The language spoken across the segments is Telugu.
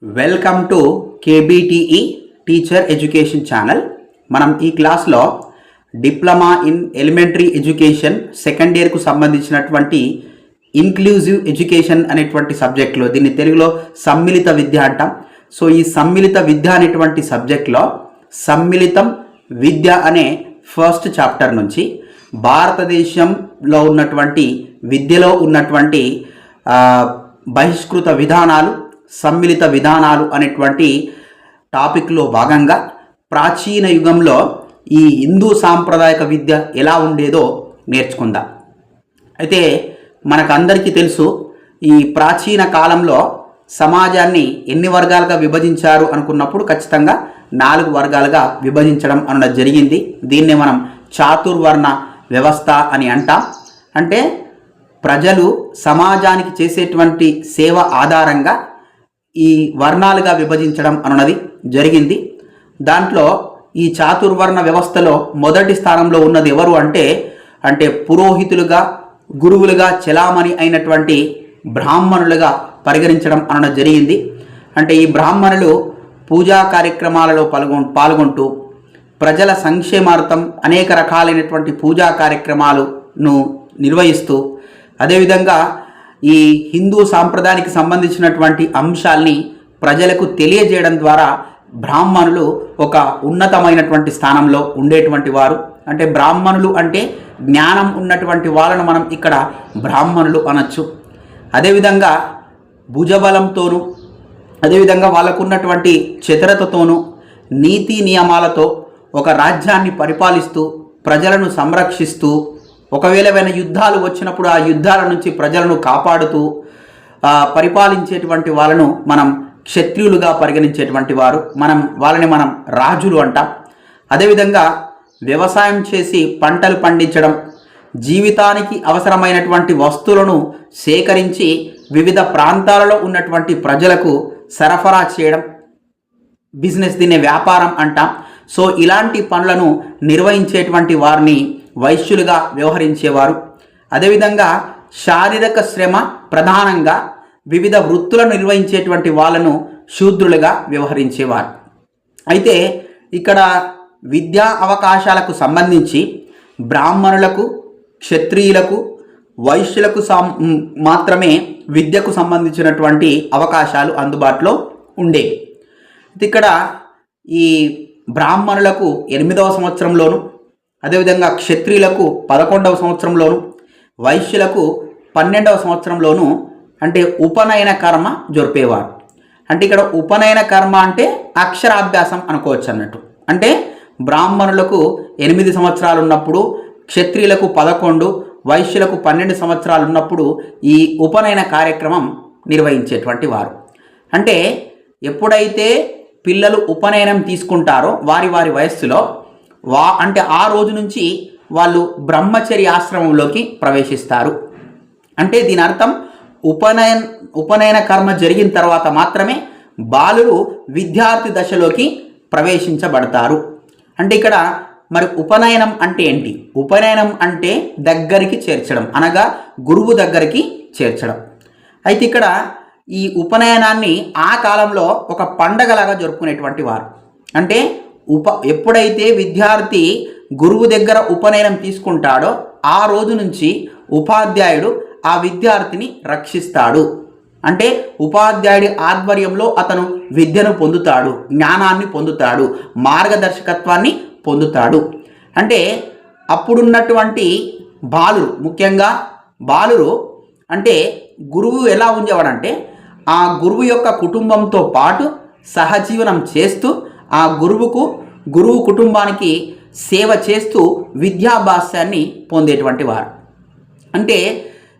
Welcome to KBTE teacher education channel. మనం ఈ క్లాస్లో diploma in elementary education second ఇయర్కు సంబంధించినటువంటి ఇన్క్లూజివ్ ఎడ్యుకేషన్ అనేటువంటి సబ్జెక్ట్లో, దీన్ని తెలుగులో సమ్మిళిత విద్య అంటాం. సో ఈ సమ్మిళిత విద్య అనేటువంటి సబ్జెక్ట్లో సమ్మిళితం విద్య అనే ఫస్ట్ చాప్టర్ నుంచి భారతదేశంలో ఉన్నటువంటి విద్యలో ఉన్నటువంటి బహిష్కృత విధానాలు, సమ్మిళిత విధానాలు అనేటువంటి టాపిక్లో భాగంగా ప్రాచీన యుగంలో ఈ హిందూ సాంప్రదాయక విద్య ఎలా ఉండేదో నేర్చుకుందాం. అయితే మనకందరికీ తెలుసు, ఈ ప్రాచీన కాలంలో సమాజాన్ని ఎన్ని వర్గాలుగా విభజించారు అనుకున్నప్పుడు ఖచ్చితంగా 4 వర్గాలుగా విభజించడం అన్నది జరిగింది. దీన్నే మనం చాతుర్వర్ణ వ్యవస్థ అని అంటాం. అంటే ప్రజలు సమాజానికి చేసేటువంటి సేవ ఆధారంగా ఈ వర్ణాలుగా విభజించడం అన్నది జరిగింది. దాంట్లో ఈ చాతుర్వర్ణ వ్యవస్థలో మొదటి స్థానంలో ఉన్నది ఎవరు అంటే పురోహితులుగా, గురువులుగా చెలామణి అయినటువంటి బ్రాహ్మణులుగా పరిగణించడం అన్నది జరిగింది. అంటే ఈ బ్రాహ్మణులు పూజా కార్యక్రమాలలో పాల్గొంటూ ప్రజల సంక్షేమార్థం అనేక రకాలైనటువంటి పూజా కార్యక్రమాలను నిర్వహిస్తూ, అదేవిధంగా ఈ హిందూ సాంప్రదాయానికి సంబంధించినటువంటి అంశాల్ని ప్రజలకు తెలియజేయడం ద్వారా బ్రాహ్మణులు ఒక ఉన్నతమైనటువంటి స్థానంలో ఉండేటువంటి వారు. అంటే బ్రాహ్మణులు అంటే జ్ఞానం ఉన్నటువంటి వాళ్ళను మనం ఇక్కడ బ్రాహ్మణులు అనొచ్చు. అదేవిధంగా భుజబలంతోనూ, అదేవిధంగా వాళ్ళకు ఉన్నటువంటి చతురతతోనూ, నీతి నియమాలతో ఒక రాజ్యాన్ని పరిపాలిస్తూ ప్రజలను సంరక్షిస్తూ, ఒకవేళ ఏమైనా యుద్ధాలు వచ్చినప్పుడు ఆ యుద్ధాల నుంచి ప్రజలను కాపాడుతూ పరిపాలించేటువంటి వాళ్ళను మనం క్షత్రియులుగా పరిగణించేటువంటి వారు. వాళ్ళని మనం రాజులు అంటాం. అదేవిధంగా వ్యవసాయం చేసి పంటలు పండించడం, జీవితానికి అవసరమైనటువంటి వస్తువులను సేకరించి వివిధ ప్రాంతాలలో ఉన్నటువంటి ప్రజలకు సరఫరా చేయడం, బిజినెస్, దీన్ని వ్యాపారం అంటాం. సో ఇలాంటి పనులను నిర్వహించేటువంటి వారిని వైశ్యులుగా వ్యవహరించేవారు. అదేవిధంగా శారీరక శ్రమ ప్రధానంగా వివిధ వృత్తులను నిర్వహించేటువంటి వాళ్ళను శూద్రులుగా వ్యవహరించేవారు. అయితే ఇక్కడ విద్యా అవకాశాలకు సంబంధించి బ్రాహ్మణులకు, క్షత్రియులకు, వైశ్యులకు మాత్రమే విద్యకు సంబంధించినటువంటి అవకాశాలు అందుబాటులో ఉండేవి. ఇక్కడ ఈ బ్రాహ్మణులకు 8వ సంవత్సరంలోను, అదేవిధంగా క్షత్రియులకు 11వ సంవత్సరంలోను, వైశ్యులకు 12వ సంవత్సరంలోను అంటే ఉపనయన కర్మ జరిపేవారు. అంటే ఇక్కడ ఉపనయన కర్మ అంటే అక్షరాభ్యాసం అనుకోవచ్చు అన్నట్టు. అంటే బ్రాహ్మణులకు 8 సంవత్సరాలు ఉన్నప్పుడు, క్షత్రియులకు 11, వైశ్యులకు 12 సంవత్సరాలు ఉన్నప్పుడు ఈ ఉపనయన కార్యక్రమం నిర్వహించేటువంటి వారు. అంటే ఎప్పుడైతే పిల్లలు ఉపనయనం తీసుకుంటారో వారి వయస్సులో అంటే ఆ రోజు నుంచి వాళ్ళు బ్రహ్మచర్య ఆశ్రమంలోకి ప్రవేశిస్తారు. అంటే దీని అర్థం ఉపనయన కర్మ జరిగిన తర్వాత మాత్రమే బాలురు విద్యార్థి దశలోకి ప్రవేశించబడతారు. అంటే ఇక్కడ మరి ఉపనయనం అంటే ఏంటి? ఉపనయనం అంటే దగ్గరికి చేర్చడం, అనగా గురువు దగ్గరికి చేర్చడం. అయితే ఇక్కడ ఈ ఉపనయనాన్ని ఆ కాలంలో ఒక పండగలాగా జరుపుకునేటువంటి వారు. అంటే ఎప్పుడైతే విద్యార్థి గురువు దగ్గర ఉపనయనం తీసుకుంటాడో ఆ రోజు నుంచి ఉపాధ్యాయుడు ఆ విద్యార్థిని రక్షిస్తాడు. అంటే ఉపాధ్యాయుడి ఆధ్వర్యంలో అతను విద్యను పొందుతాడు, జ్ఞానాన్ని పొందుతాడు, మార్గదర్శకత్వాన్ని పొందుతాడు. అంటే అప్పుడున్నటువంటి బాలురు, ముఖ్యంగా బాలురు అంటే గురువు ఎలా ఉండేవాడంటే ఆ గురువు యొక్క కుటుంబంతో పాటు సహజీవనం చేస్తూ ఆ గురువు కుటుంబానికి సేవ చేస్తూ విద్యాభ్యాసాన్ని పొందేటువంటి వారు. అంటే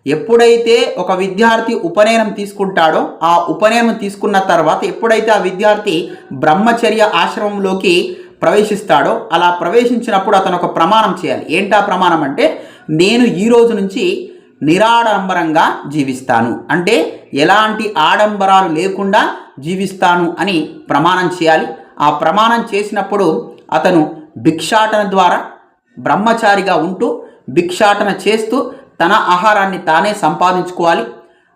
ఎప్పుడైతే ఒక విద్యార్థి ఉపనయనం తీసుకుంటాడో ఆ ఉపనయనం తీసుకున్న తర్వాత ఎప్పుడైతే ఆ విద్యార్థి బ్రహ్మచర్య ఆశ్రమంలోకి ప్రవేశిస్తాడో అలా ప్రవేశించినప్పుడు అతను ఒక ప్రమాణం చేయాలి. ఏంటా ప్రమాణం అంటే, నేను ఈ రోజు నుంచి నిరాడంబరంగా జీవిస్తాను, అంటే ఎలాంటి ఆడంబరాలు లేకుండా జీవిస్తాను అని ప్రమాణం చేయాలి. ఆ ప్రమాణం చేసినప్పుడు అతను భిక్షాటన ద్వారా బ్రహ్మచారిగా ఉంటూ భిక్షాటన చేస్తూ తన ఆహారాన్ని తానే సంపాదించుకోవాలి.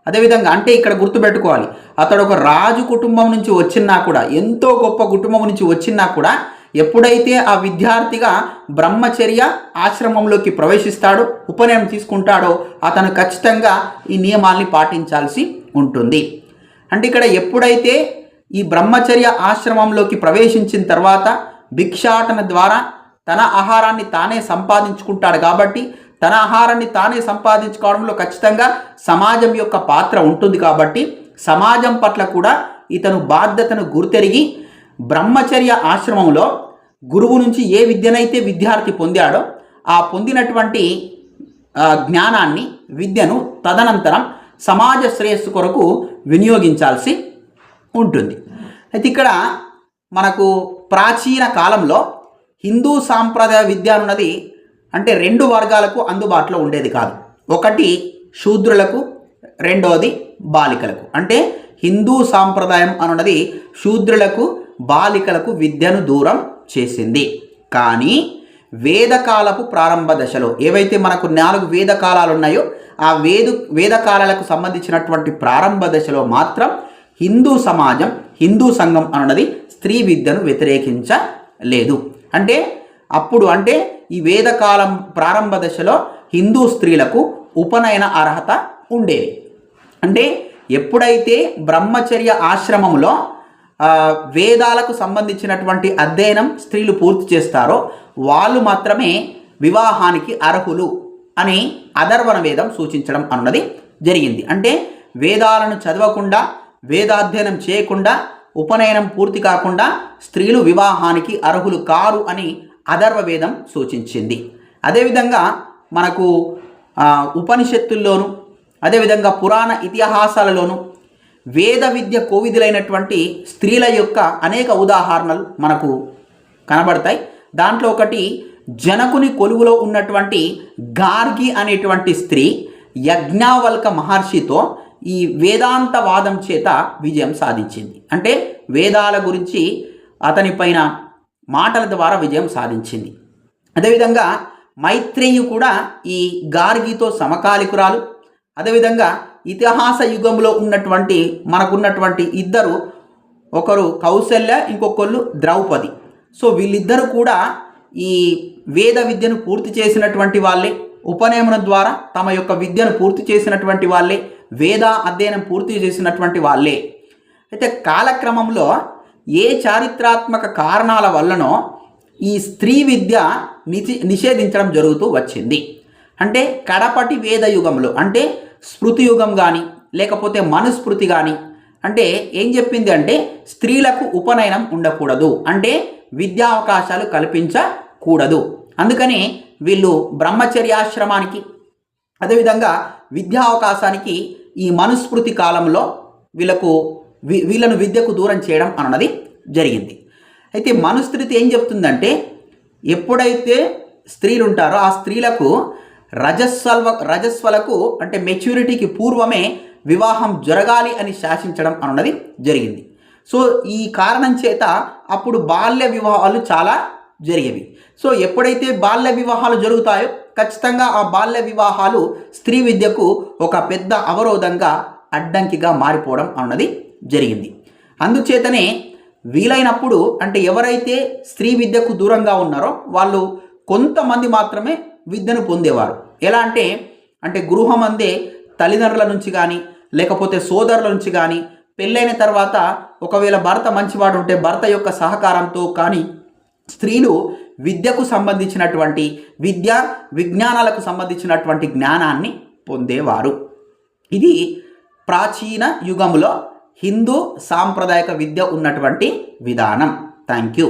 అదేవిధంగా అంటే ఇక్కడ గుర్తుపెట్టుకోవాలి, అతడు ఒక రాజు కుటుంబం నుంచి వచ్చినా కూడా, ఎంతో గొప్ప కుటుంబం నుంచి వచ్చినా కూడా ఎప్పుడైతే ఆ విద్యార్థిగా బ్రహ్మచర్య ఆశ్రమంలోకి ప్రవేశిస్తాడో, ఉపనయనం తీసుకుంటాడో, అతను ఖచ్చితంగా ఈ నియమాల్ని పాటించాల్సి ఉంటుంది. అంటే ఇక్కడ ఎప్పుడైతే ఈ బ్రహ్మచర్య ఆశ్రమంలోకి ప్రవేశించిన తర్వాత భిక్షాటన ద్వారా తన ఆహారాన్ని తానే సంపాదించుకుంటాడు కాబట్టి తన ఆహారాన్ని తానే సంపాదించుకోవడంలో ఖచ్చితంగా సమాజం యొక్క పాత్ర ఉంటుంది కాబట్టి సమాజం పట్ల కూడా ఇతను బాధ్యతను గుర్తెరిగి బ్రహ్మచర్య ఆశ్రమంలో గురువు నుంచి ఏ విద్యనైతే విద్యార్థి పొందాడో ఆ పొందినటువంటి జ్ఞానాన్ని, విద్యను తదనంతరం సమాజ శ్రేయస్సు కొరకు వినియోగించాల్సి ఉంటుంది. అయితే ఇక్కడ మనకు ప్రాచీన కాలంలో హిందూ సాంప్రదాయ విద్య అన్నది అంటే రెండు వర్గాలకు అందుబాటులో ఉండేది కాదు. ఒకటి శూద్రులకు, రెండవది బాలికలకు. అంటే హిందూ సాంప్రదాయం అన్నది శూద్రులకు, బాలికలకు విద్యను దూరం చేసింది. కానీ వేదకాలపు ప్రారంభ దశలో ఏవైతే మనకు 4 వేదకాలాలు ఉన్నాయో ఆ వేదకాలాలకు సంబంధించినటువంటి ప్రారంభ దశలో మాత్రం హిందూ సమాజం, హిందూ సంఘం అన్నది స్త్రీ విద్యను వ్యతిరేకించలేదు. అంటే అప్పుడు అంటే ఈ వేదకాలం ప్రారంభ దశలో హిందూ స్త్రీలకు ఉపనయన అర్హత ఉండేది. అంటే ఎప్పుడైతే బ్రహ్మచర్య ఆశ్రమంలో వేదాలకు సంబంధించినటువంటి అధ్యయనం స్త్రీలు పూర్తి చేస్తారో వాళ్ళు మాత్రమే వివాహానికి అర్హులు అని అథర్వణ వేదం సూచించడం అన్నది జరిగింది. అంటే వేదాలను చదవకుండా, వేదాధ్యయనం చేయకుండా, ఉపనయనం పూర్తి కాకుండా స్త్రీలు వివాహానికి అర్హులు కారు అని అథర్వ వేదం సూచించింది. అదేవిధంగా మనకు ఉపనిషత్తుల్లోనూ అదేవిధంగా పురాణ ఇతిహాసాలలోనూ వేద విద్య కోవిదులైనటువంటి స్త్రీల యొక్క అనేక ఉదాహరణలు మనకు కనబడతాయి. దాంట్లో ఒకటి జనకుని కొలువులో ఉన్నటువంటి గార్గి అనేటువంటి స్త్రీ యజ్ఞావల్క మహర్షితో ఈ వేదాంతవాదం చేత విజయం సాధించింది. అంటే వేదాల గురించి అతని పైన మాటల ద్వారా విజయం సాధించింది. అదేవిధంగా మైత్రేయి కూడా ఈ గార్గితో సమకాలికురాలు. అదేవిధంగా ఇతిహాస యుగంలో ఉన్నటువంటి మనకున్నటువంటి ఇద్దరు, ఒకరు కౌసల్య, ఇంకొకళ్ళు ద్రౌపది. సో వీళ్ళిద్దరూ కూడా ఈ వేద విద్యను పూర్తి చేసినటువంటి వాళ్ళే, ఉపనయనం ద్వారా తమ యొక్క విద్యను పూర్తి చేసినటువంటి వాళ్ళే, వేద అధ్యయనం పూర్తి చేసినటువంటి వాళ్ళే. అయితే కాలక్రమంలో ఏ చారిత్రాత్మక కారణాల వల్లనో ఈ స్త్రీ విద్య నిషేధించడం జరుగుతూ వచ్చింది. అంటే కడపటి వేద యుగంలో అంటే స్మృతి యుగం కానీ లేకపోతే మనుస్మృతి కానీ అంటే ఏం చెప్పింది అంటే స్త్రీలకు ఉపనయనం ఉండకూడదు, అంటే విద్యా అవకాశాలు కల్పించకూడదు. అందుకని వీళ్ళు బ్రహ్మచర్యాశ్రమానికి అదేవిధంగా విద్యా అవకాశానికి ఈ మనుస్మృతి కాలంలో వీళ్ళను విద్యకు దూరం చేయడం అన్నది జరిగింది. అయితే మనుస్మృతి ఏం చెప్తుందంటే ఎప్పుడైతే స్త్రీలు ఉంటారో ఆ స్త్రీలకు రజస్వలకు అంటే మెచ్యూరిటీకి పూర్వమే వివాహం జరగాలి అని శాసించడం అన్నది జరిగింది. సో ఈ కారణం చేత అప్పుడు బాల్య వివాహాలు చాలా జరిగేవి. సో ఎప్పుడైతే బాల్య వివాహాలు జరుగుతాయో ఖచ్చితంగా ఆ బాల్య వివాహాలు స్త్రీ విద్యకు ఒక పెద్ద అవరోధంగా, అడ్డంకిగా మారిపోవడం అన్నది జరిగింది. అందుచేతనే వీలైనప్పుడు అంటే ఎవరైతే స్త్రీ విద్యకు దూరంగా ఉన్నారో వాళ్ళు కొంతమంది మాత్రమే విద్యను పొందేవారు. ఎలా అంటే గృహం అందే తల్లిదండ్రుల నుంచి కానీ లేకపోతే సోదరుల నుంచి కానీ పెళ్ళైన తర్వాత ఒకవేళ భర్త మంచివాడు ఉంటే భర్త యొక్క సహకారంతో కానీ స్త్రీలు విద్యకు సంబంధించినటువంటి విజ్ఞానాలకు సంబంధించినటువంటి జ్ఞానాన్ని పొందేవారు. ఇది ప్రాచీన యుగంలో హిందూ సాంప్రదాయక విద్య ఉన్నటువంటి విధానం. Thank you.